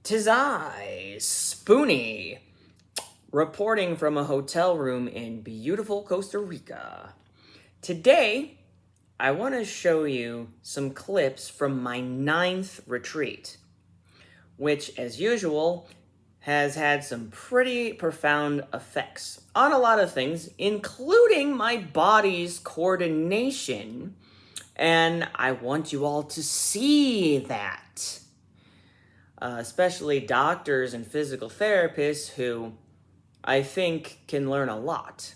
'Tis I, Spoonie, reporting from a hotel room in beautiful Costa Rica. Today, I want to show you some clips from my 9th retreat, which, as usual, has had some pretty profound effects on a lot of things, including my body's coordination, and I want you all to see that. Especially doctors and physical therapists who I think can learn a lot.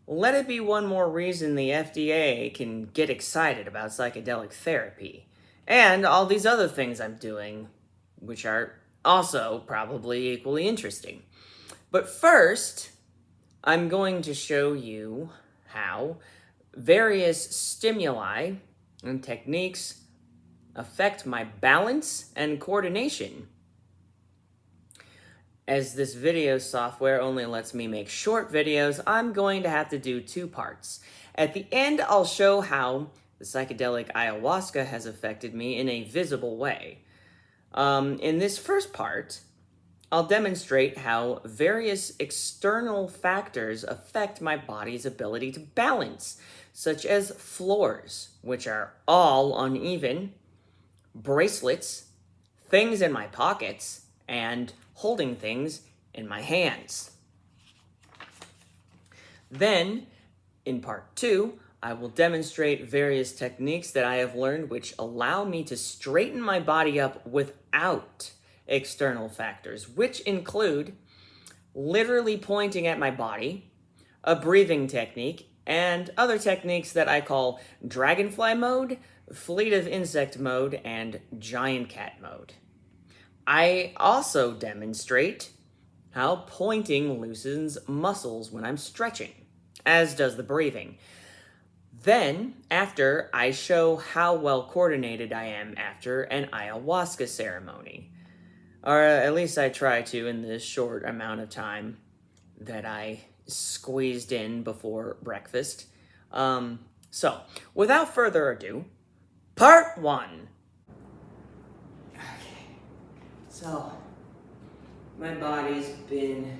Let it be one more reason the FDA can get excited about psychedelic therapy and all these other things I'm doing, which are also probably equally interesting. But first, I'm going to show you how various stimuli and techniques affect my balance and coordination. As this video software only lets me make short videos, I'm going to have to do 2 parts. At the end, I'll show how the psychedelic ayahuasca has affected me in a visible way. In this first part, I'll demonstrate how various external factors affect my body's ability to balance, such as floors, which are all uneven, bracelets, things in my pockets, and holding things in my hands. Then, in part 2, I will demonstrate various techniques that I have learned which allow me to straighten my body up without external factors, which include literally pointing at my body, a breathing technique, and other techniques that I call dragonfly mode, fleet of insect mode, and giant cat mode. I also demonstrate how pointing loosens muscles when I'm stretching, as does the breathing. Then, after, I show how well coordinated I am after an ayahuasca ceremony. Or at least I try to in this short amount of time that I squeezed in before breakfast. So, without further ado, part 1. Okay, so my body's been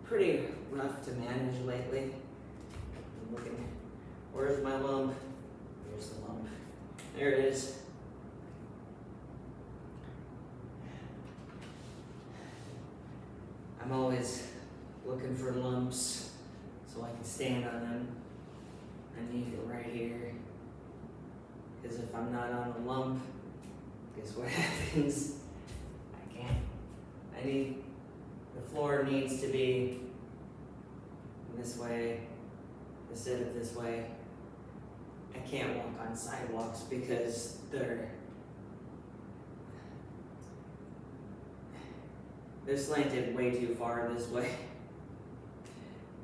pretty rough to manage lately. I'm looking, where's my lump? There's the lump. There it is. I'm always looking for lumps so I can stand on them. I need it right here. Because if I'm not on a lump, guess what happens? I can't. The floor needs to be this way instead of this way. I can't walk on sidewalks because they're slanted way too far this way.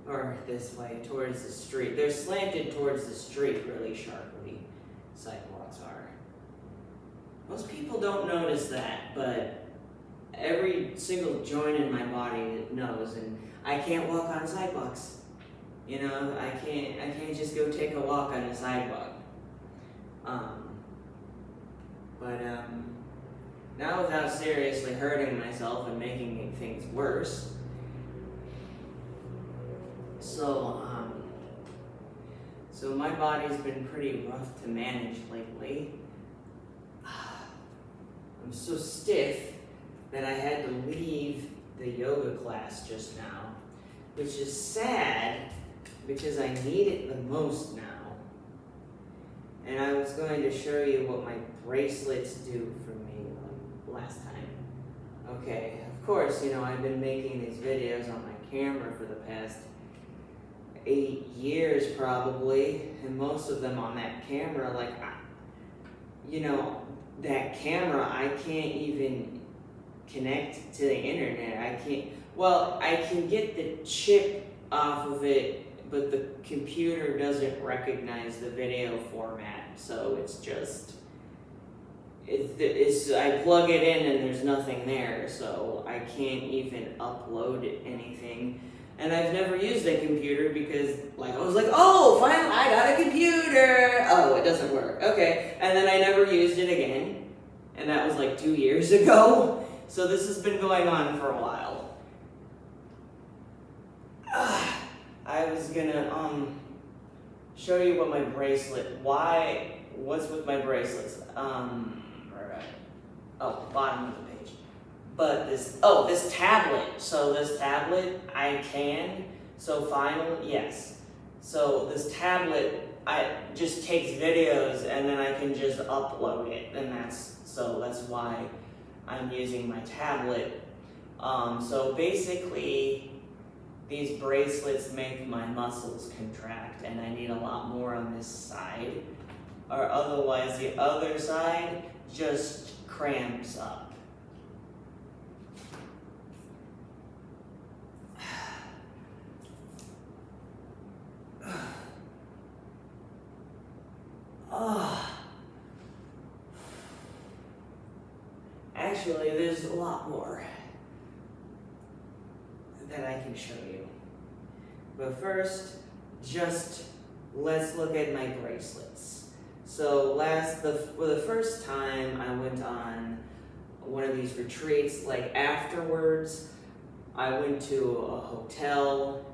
Or this way, towards the street. They're slanted towards the street really sharply, sidewalks are. Most people don't notice that, but every single joint in my body knows, and I can't walk on sidewalks. You know, I can't just go take a walk on the sidewalk. Not without seriously hurting myself and making things worse. So my body's been pretty rough to manage lately. I'm so stiff that I had to leave the yoga class just now, which is sad because I need it the most now. And I was going to show you what my bracelets do for me last time. Okay, of course, I've been making these videos on my camera for the past 8 years probably, and most of them on that camera, that camera, I can't even connect to the internet. I can get the chip off of it, but the computer doesn't recognize the video format, so I plug it in and there's nothing there, so I can't even upload anything. And I've never used a computer because, I was like, oh, finally, I got a computer. Oh, it doesn't work. Okay. And then I never used it again. And that was 2 years ago. So this has been going on for a while. I was gonna show you what my bracelet, what's with my bracelets. Right. Oh, bottom of the page. But this tablet. So this tablet, yes. So this tablet, just takes videos and then I can just upload it. And that's why I'm using my tablet. So basically, these bracelets make my muscles contract and I need a lot more on this side. Or otherwise the other side just cramps up. Actually, there's a lot more that I can show you. But first, just let's look at my bracelets. So for the first time I went on one of these retreats, like afterwards, I went to a hotel,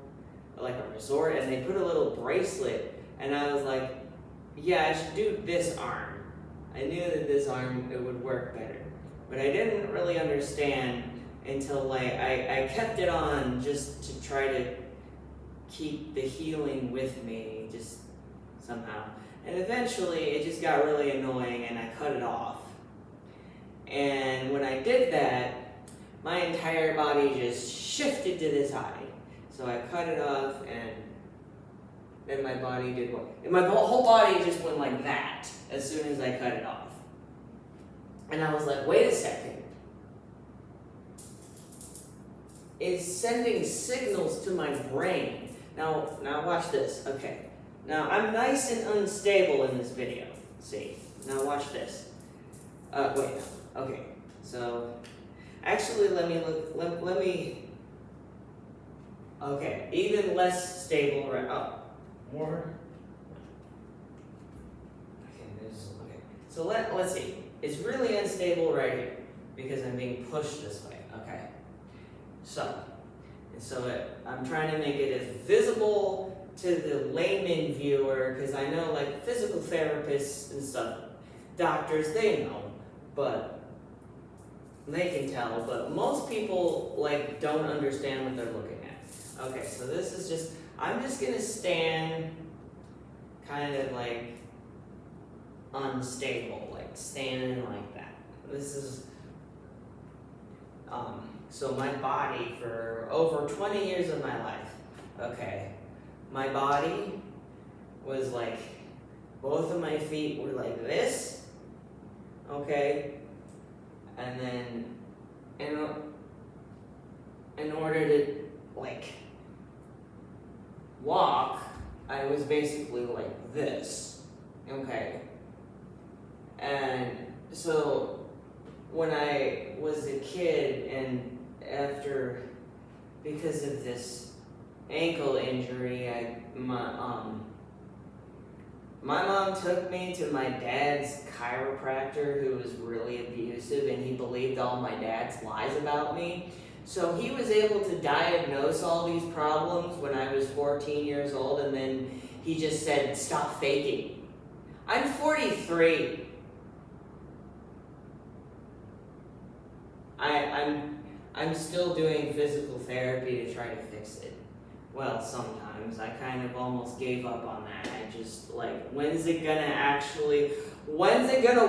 like a resort, and they put a little bracelet, and I was like, yeah, I should do this arm. I knew that this arm, it would work better. But I didn't really understand until I kept it on just to try to keep the healing with me, just somehow. And eventually it just got really annoying and I cut it off. And when I did that, my entire body just shifted to the side. So I cut it off and then my body did what? And my whole body just went like that as soon as I cut it off. And I was like, wait a second. It's sending signals to my brain. Now watch this. Okay. Now I'm nice and unstable in this video. See. Now watch this. Wait. Okay. So, actually, let me. Okay. Even less stable right up. More. Okay. So let's see. It's really unstable right here because I'm being pushed this way. Okay. So I'm trying to make it as visible to the layman viewer because I know like physical therapists and stuff, doctors, they know, but they can tell. But most people like don't understand what they're looking at. Okay, so this is just, I'm just gonna stand kind of like unstable, like standing like that. This is, so my body for over 20 years of my life, okay, my body was like, both of my feet were like this, okay, and then in order to like walk, I was basically like this, okay. And so when I was a kid and because of this ankle injury, my mom took me to my dad's chiropractor who was really abusive and he believed all my dad's lies about me. So he was able to diagnose all these problems when I was 14 years old and then he just said, stop faking. I'm 43. I'm still doing physical therapy to try to fix it. Well, sometimes. I kind of almost gave up on that. I just, like, when's it gonna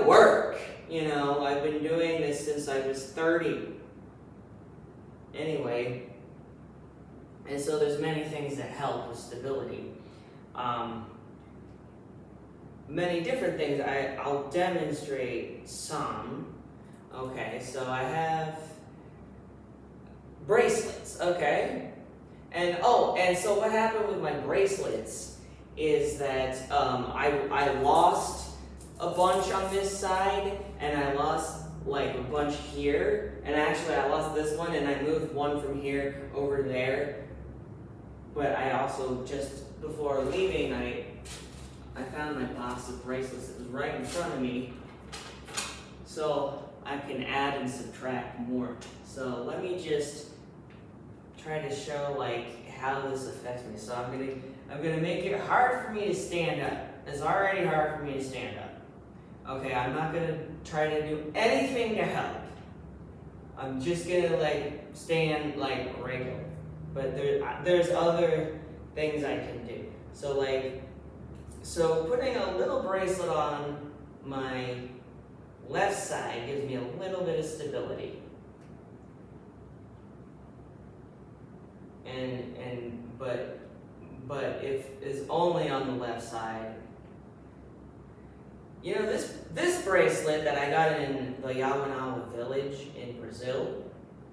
work? You know, I've been doing this since I was 30. Anyway, and so there's many things that help with stability. Many different things. I'll demonstrate some. Okay, so I have bracelets, okay? And so what happened with my bracelets is that I lost a bunch on this side, and I lost like a bunch here, and actually I lost this one, and I moved one from here over there. But I also, just before leaving, I found my box of bracelets. It was right in front of me. So I can add and subtract more. So let me just try to show like how this affects me. So I'm gonna make it hard for me to stand up. It's already hard for me to stand up. Okay, I'm not gonna try to do anything to help. I'm just gonna like stand like regular. But there's other things I can do. So putting a little bracelet on my left side gives me a little bit of stability. But if it's only on the left side, you know, this bracelet that I got in the Yawanawa village in Brazil,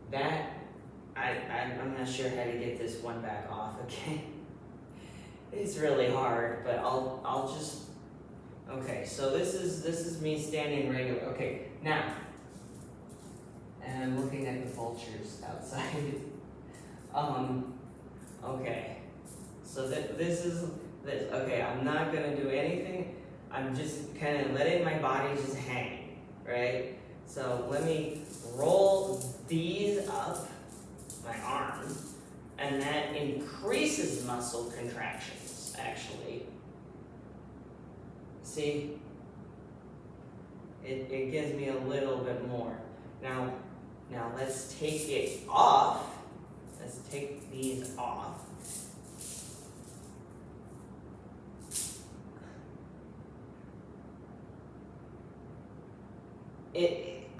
that I'm not sure how to get this one back off again. It's really hard, but I'll just, okay, so this is me standing regular. Okay, now, and I'm looking at the vultures outside. Okay, so this is this. Okay, I'm not gonna do anything. I'm just kind of letting my body just hang, right? So let me roll these up my arms, and that increases muscle contractions, actually. See? It gives me a little bit more. Now let's take it off. Let's take these off.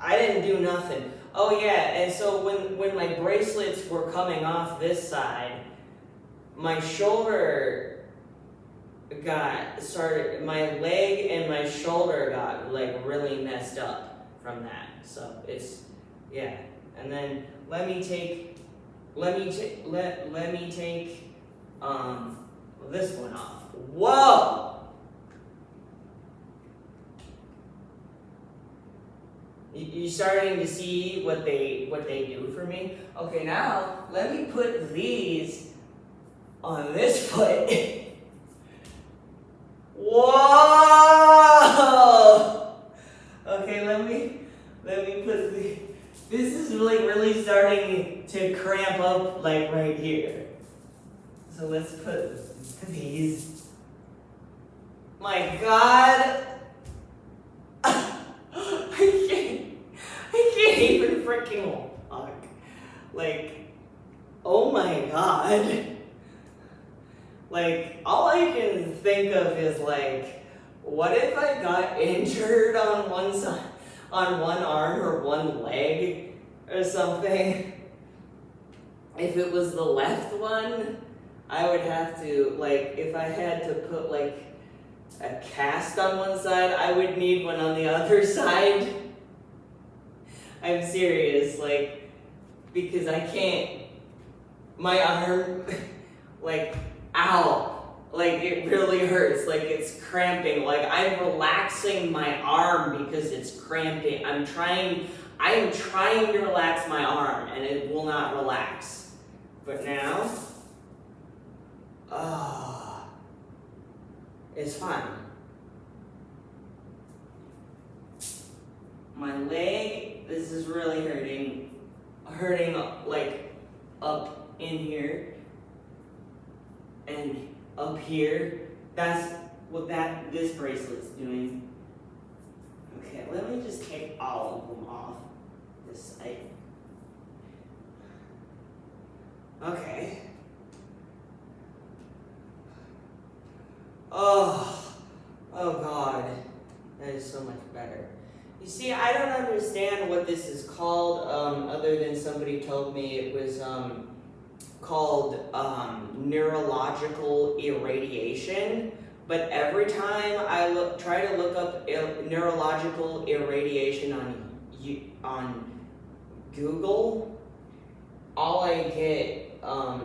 I didn't do nothing. Oh yeah, and so when my bracelets were coming off this side, my shoulder my leg and my shoulder got like really messed up from that. So it's, yeah. And then let me take this one off. Whoa! You starting to see what they do for me? Okay, now let me put these on this foot. Whoa! Okay, let me put these. This is really starting to cramp up like right here. So let's put these. My God. I can't even freaking walk. Like, oh my God. Like, all I can think of is like, what if I got injured on one side, on one arm or one leg or something? If it was the left one, I would have to, like, if I had to put like a cast on one side, I would need one on the other side. I'm serious, like, because I can't, my arm, like, ow, like, it really hurts, like, it's cramping, like, I'm relaxing my arm because it's cramping. I am trying to relax my arm, and it will not relax. But now, it's fine. My leg, this is really hurting like up in here and up here. That's what this bracelet's doing. Okay, let me just take all of them off this side. Okay. Oh God, that is so much better. You see, I don't understand what this is called, other than somebody told me it was called neurological irradiation. But every time I try to look up neurological irradiation on Google, all I get, I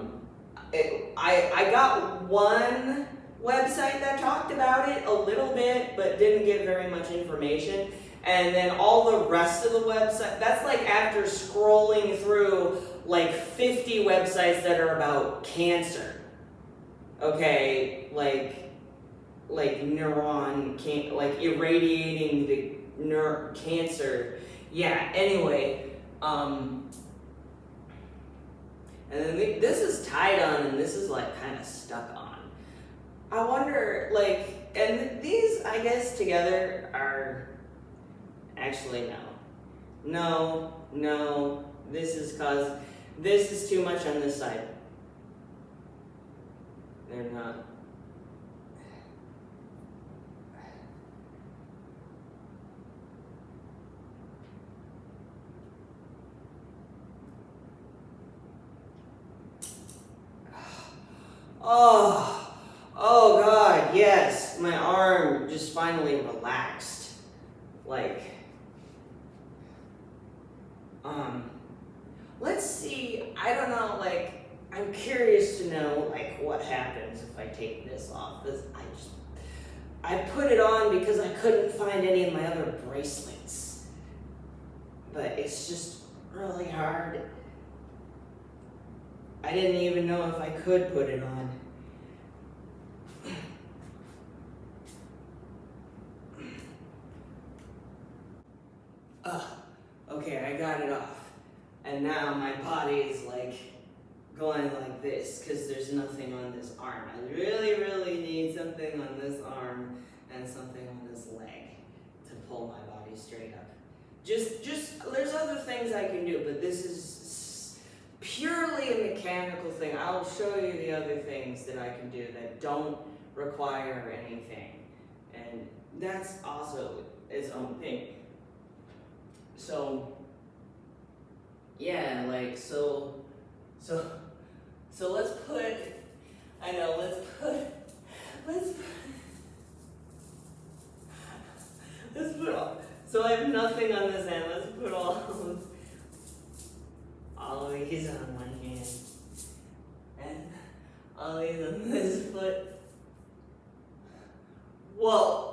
got one website that talked about it a little bit, but didn't give very much information. And then all the rest of the website, that's like after scrolling through like 50 websites that are about cancer. Okay, like irradiating the cancer. Yeah, anyway, and then this is tied on and this is like kind of stuck on. I wonder, like, and these, I guess, together are, actually, no. No, this is too much on this side. They're not. Oh God, yes, my arm just finally relaxed. Like, let's see, I don't know, like, I'm curious to know, like, what happens if I take this off. I put it on because I couldn't find any of my other bracelets. But it's just really hard. I didn't even know if I could put it on. Okay, I got it off. And now my body is like going like this because there's nothing on this arm. I really need something on this arm and something on this leg to pull my body straight up. Just there's other things I can do, but this is purely a mechanical thing. I'll show you the other things that I can do that don't require anything. And that's also its own thing. So, yeah, like, so let's put all, so I have nothing on this hand, let's put all of these on one hand, and all these on this foot. Whoa!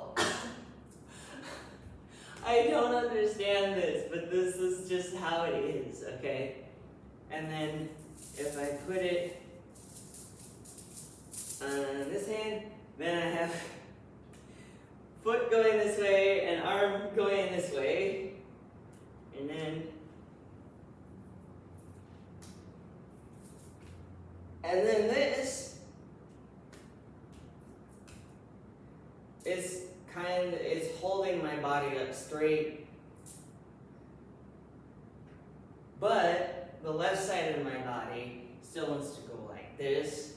I don't understand this, but this is just how it is, okay? And then if I put it on this hand, then I have foot going this way and arm going this way. And then this is holding my body up straight, but the left side of my body still wants to go like this.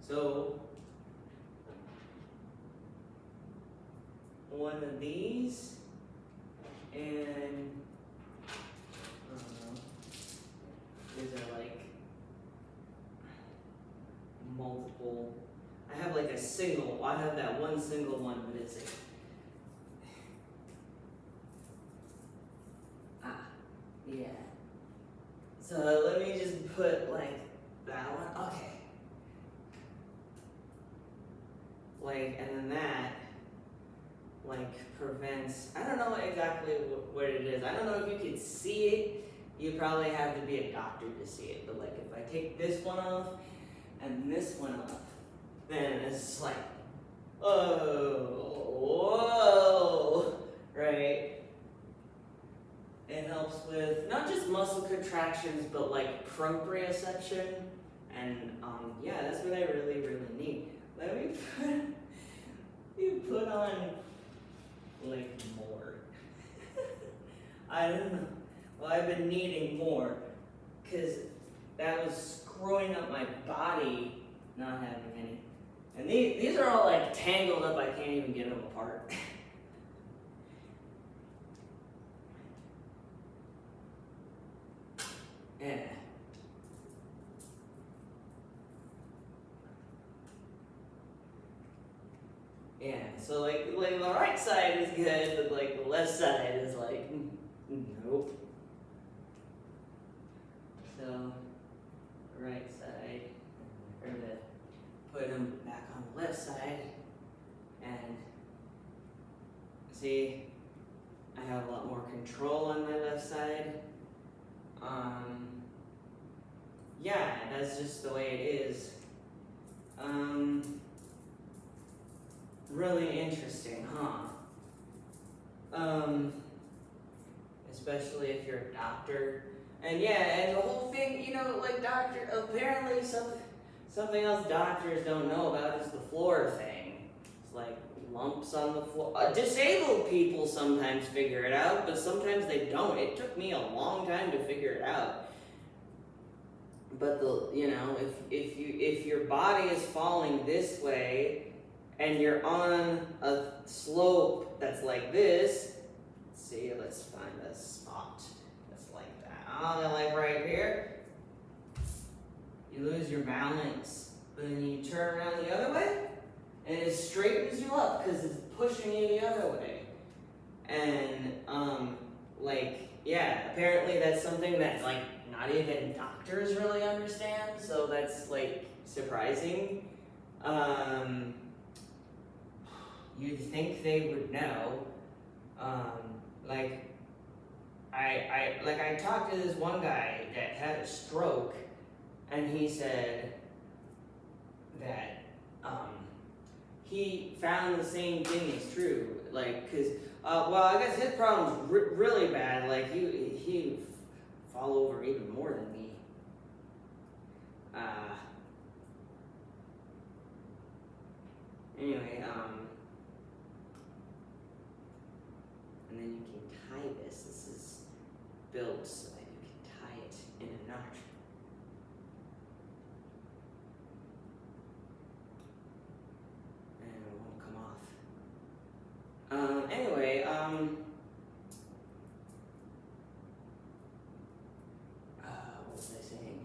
So one of these, and these are like multiple. I have like a single, I have that one single one, but it's yeah. So let me just put like that one, okay. Like, and then that, like, prevents, I don't know exactly what it is. I don't know if you can see it. You probably have to be a doctor to see it. But like, if I take this one off and this one off, then it's like, whoa, right? It helps with not just muscle contractions, but like proprioception. And yeah, that's what I really need. Let me put on like more. I don't know. Well, I've been needing more because that was screwing up my body, not having any. And these are all like tangled up, I can't even get them apart. Yeah. Yeah, so like the right side is good, but like the left side is like, nope. So, right side, or to put them back on the left side, and see, I have a lot more control on my left side. Yeah, that's just the way it is. Really interesting, huh? especially if you're a doctor. And yeah, and the whole thing, you know, like apparently something else doctors don't know about is the floor thing. It's like lumps on the floor. Disabled people sometimes figure it out, but sometimes they don't. It took me a long time to figure it out. But if your body is falling this way and you're on a slope that's like this, let's find a spot that's like that. Like right here, you lose your balance. But then you turn around the other way, and it straightens you up because it's pushing you the other way. And apparently that's something that not even doctors really understand, so that's surprising. You'd think they would know. I talked to this one guy that had a stroke, and he said that he found the same thing is true. I guess his problem's really bad. He'd fall over even more than me. Anyway, and then you can tie this. This is built so that you can tie it in a knot. And it won't come off. Anyway, what was I saying?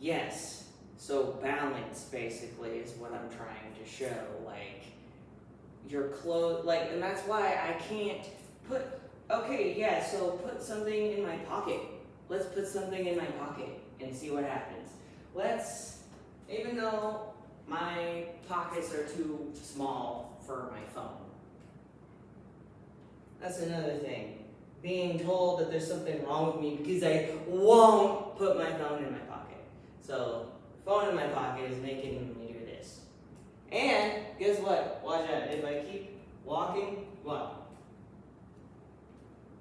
Yes, so balance basically is what I'm trying to show. Your clothes, and that's why I can't put something in my pocket. Let's put something in my pocket and see what happens. Even though my pockets are too small for my phone. That's another thing. Being told that there's something wrong with me because I won't put my phone in my pocket. So, phone in my pocket is making me do this. And, guess what? Watch out. If I keep walking, what?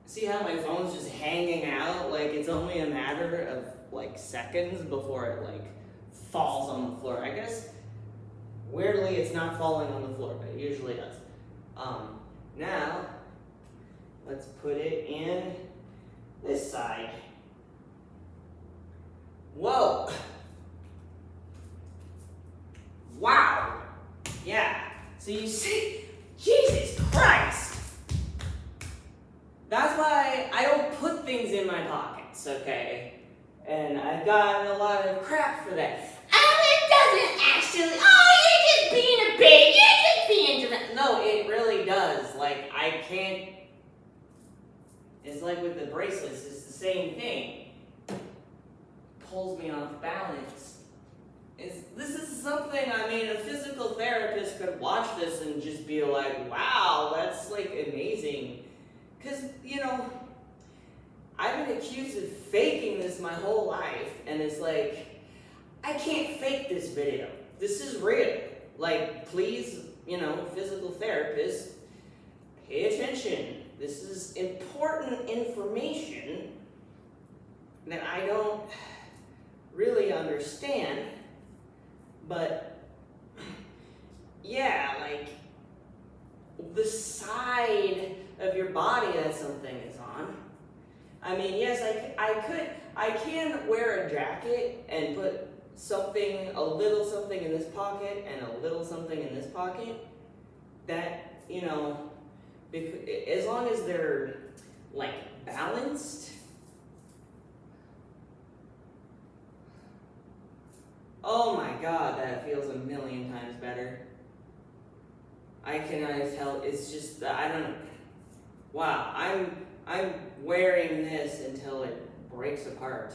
See how my phone's just hanging out? It's only a matter of, seconds before it, falls on the floor. I guess, weirdly, it's not falling on the floor, but it usually does. Now, let's put it in this side. Whoa! Wow! Yeah. So you see, Jesus Christ! That's why I don't put things in my pockets, okay? And I've gotten a lot of crap for that. It doesn't actually. You're just being a baby. You're just being dramatic. No, it really does. I can't. It's like with the bracelets, it's the same thing. Pulls me off balance. This is something, a physical therapist could watch this and just be like, wow, that's amazing. Because, I've been accused of faking this my whole life, and it's I can't fake this video. This is real. Please, physical therapist, pay attention. This is important information that I don't really understand, but yeah, the side of your body that something is on. Yes, I can wear a jacket and put a little something in this pocket and a little something in this pocket. That, as long as they're balanced. Oh my God, that feels a million times better. I cannot tell. It's just I don't. Wow, I'm wearing this until it breaks apart.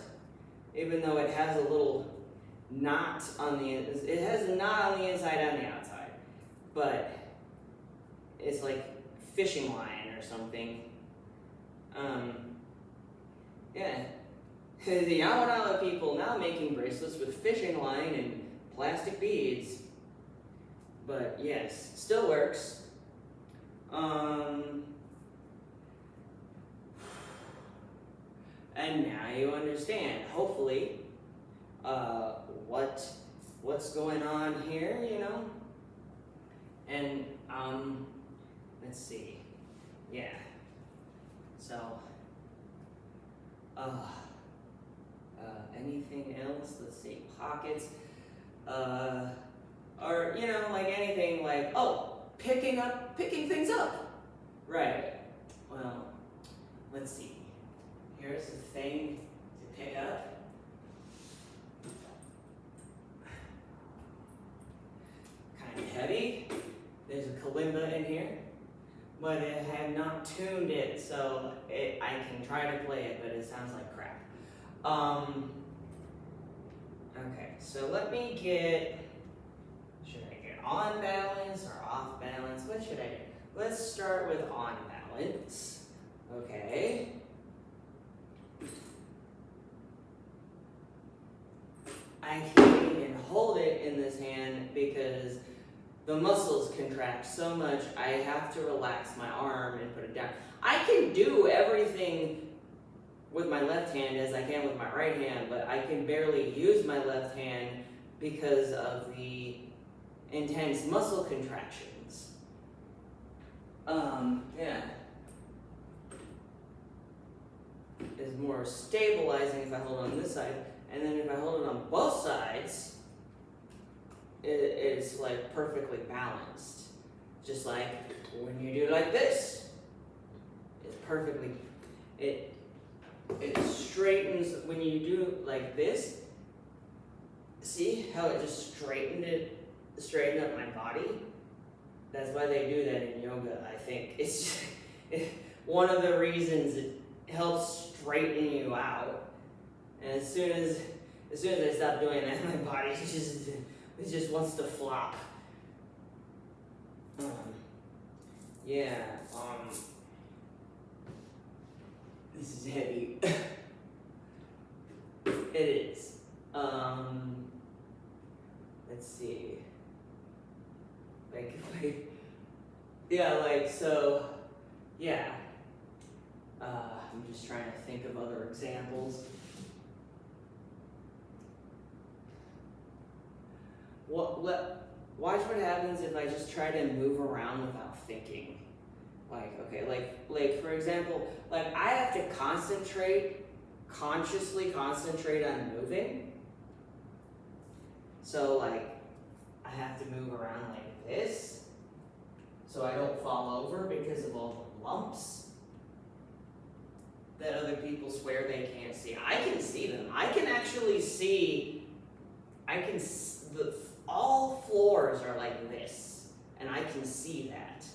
Even though it has a little knot on it has a knot on the inside and the outside, but it's fishing line or something. Yeah. The Yawanala people now making bracelets with fishing line and plastic beads. But yes, still works. And now you understand, hopefully, what's going on here, you know? And, let's see. Yeah. So, anything else? Let's see. Pockets. Or, you know, like anything like, oh, picking things up. Right. Well, let's see. Here's the thing to pick up. Kind of heavy. There's a kalimba in here, but I have not tuned it, so I can try to play it, but it sounds like crap. Okay, so let me get, should I get on balance or off balance? What should I do? Let's start with on balance. Okay. I can't even hold it in this hand because the muscles contract so much, I have to relax my arm and put it down. I can do everything with my left hand as I can with my right hand, but I can barely use my left hand because of the intense muscle contractions. Yeah. It's more stabilizing if I hold it on this side, and then if I hold it on both sides, it's like perfectly balanced. Just like when you do like this, it's perfectly, it straightens. When you do like this, see how it just straightened up my body? That's why they do that in yoga, I think. It's just, one of the reasons it helps straighten you out. And as soon as I stop doing that, my body just wants to flop. Yeah, this is heavy. It is. Let's see. Yeah. I'm just trying to think of other examples. Watch what happens if I just try to move around without thinking. Like for example, like I have to consciously concentrate on moving. So like, I have to move around like this, so I don't fall over because of all the lumps that other people swear they can't see. I can see them. I can actually see, all floors are like this, and I can see that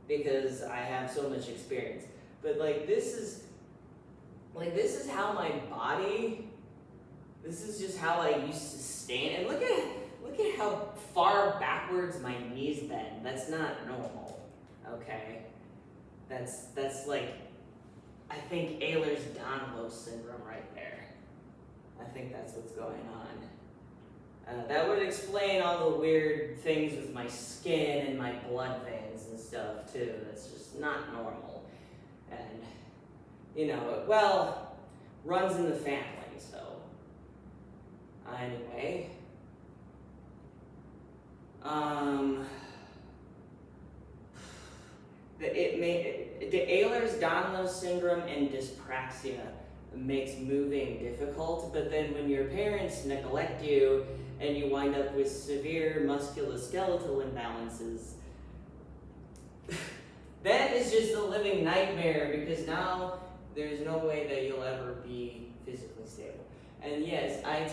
because I have so much experience. But this is how my body, this is just how I used to stand. And look at how far backwards my knees bend. That's not normal, okay? That's like, I think Ehlers-Danlos syndrome right there. I think that's what's going on. That would explain all the weird things with my skin and my blood veins and stuff too. That's just not normal. And, runs in the family, so. Anyway. The Ehlers-Danlos syndrome and dyspraxia makes moving difficult, but then when your parents neglect you and you wind up with severe musculoskeletal imbalances, that is just a living nightmare, because now there's no way that you'll ever be physically stable. And yes, I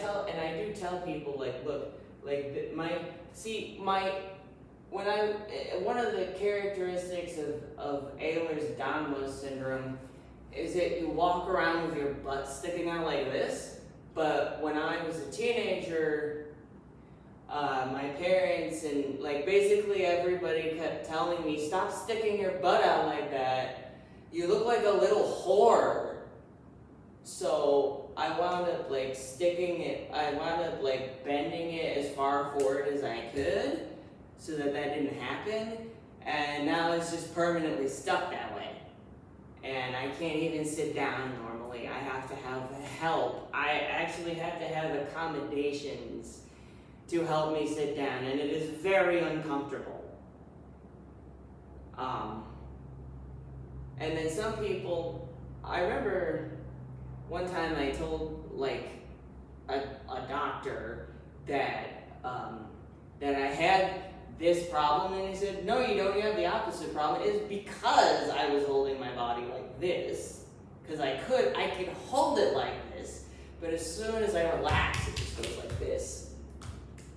do tell people, one of the characteristics of Ehlers-Danlos syndrome is that you walk around with your butt sticking out like this. But when I was a teenager, my parents and basically everybody kept telling me, stop sticking your butt out like that. You look like a little whore. So I wound up bending it as far forward as I could so that didn't happen. And now it's just permanently stuck that way. and I can't even sit down normally. I have to have help. I actually have to have accommodations to help me sit down, and it is very uncomfortable. And then some people, I remember one time I told like a doctor that that I had this problem, and he said, no, you don't, you have the opposite problem. It is because I was holding my body like this, because I could hold it like this, but as soon as I relax, it just goes like this.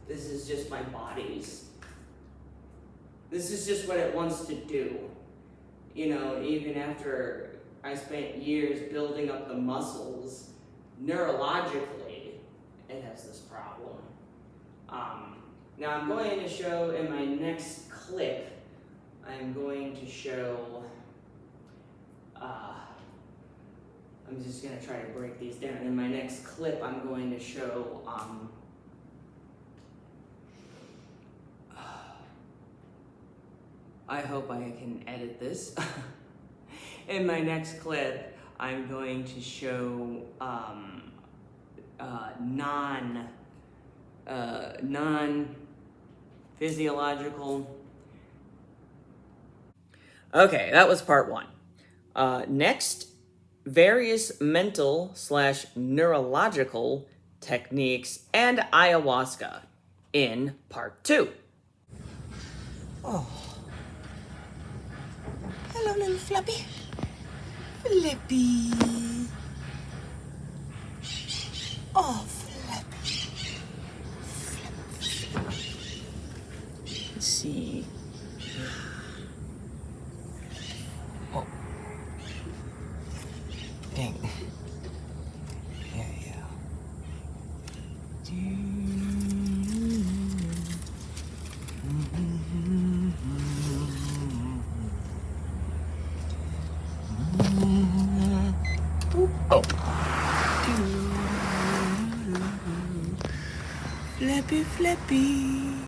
This is just my body's. This is just what it wants to do. You know, even after I spent years building up the muscles, neurologically, it has this problem. Now I'm going to show in my next clip, I'm going to show, I'm just going to try to break these down. In my next clip, I'm going to show, I hope I can edit this. In my next clip, I'm going to show non-physiological. Okay, that was part one. Next, various mental/neurological techniques and ayahuasca in part two. Oh. Hello, little Flippy. Flippy. Oh, Flippy. Let's see. Oh. Dang. Yeah. Oh. Flappy.